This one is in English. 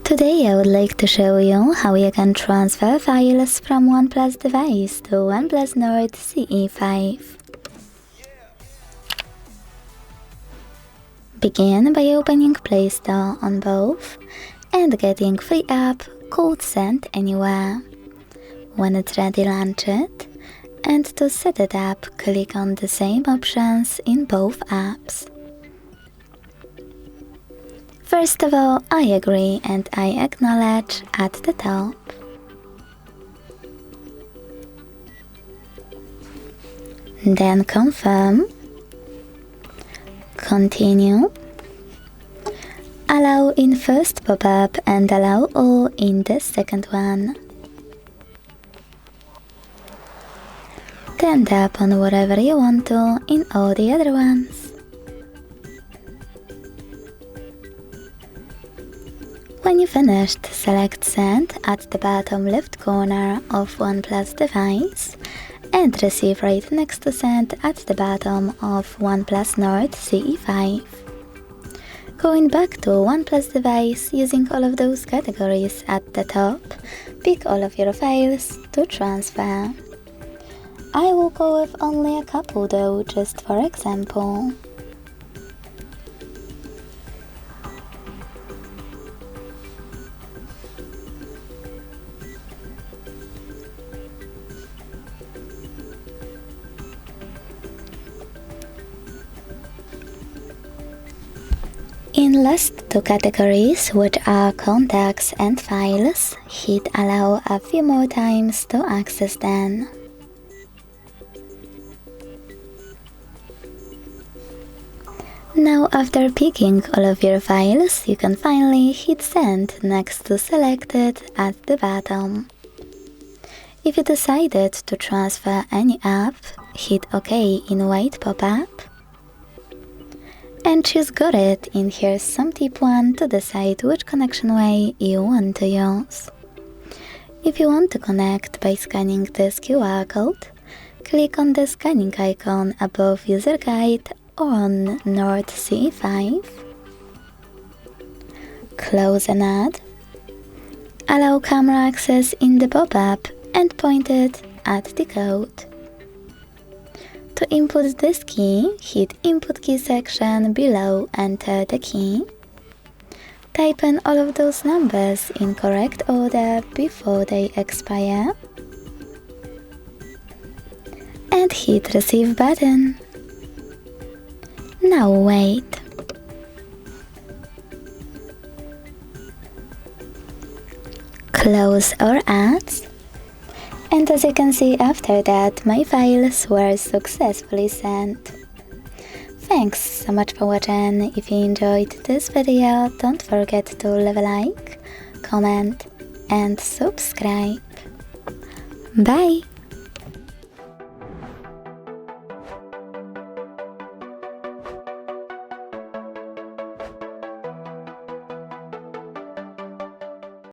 Today I would like to show you how you can transfer files from OnePlus device to OnePlus Nord CE 5. Begin by opening Play Store on both and getting free app called Send Anywhere. When it's ready, launch it, and to set it up, click on the same options in both apps. First of all, I agree and I acknowledge at the top. Then confirm, continue, allow in first pop-up and allow all in the second one. Then tap on whatever you want to in all the other ones. When you finished, select Send at the bottom left corner of OnePlus device and receive right next to Send at the bottom of OnePlus Nord CE 5. Going back to OnePlus device using all of those categories at the top, pick all of your files to transfer. I will go with only a couple though, just for example. In last two categories, which are contacts and files, hit allow a few more times to access them. Now after picking all of your files, you can finally hit Send next to Selected at the bottom. If you decided to transfer any app, hit OK in white pop-up. And choose Got It in Here's Some Tip 1 to decide which connection way you want to use. If you want to connect by scanning this QR code, click on the scanning icon above User Guide or on Nord CE 5. Close an ad. Allow camera access in the pop-up and point it at the code. To input this key, hit Input Key section below, enter the key. Type in all of those numbers in correct order before they expire. And hit Receive button. Now wait. Close our ads. And as you can see, after that, my files were successfully sent. Thanks so much for watching. If you enjoyed this video, don't forget to leave a like, comment and subscribe. Bye!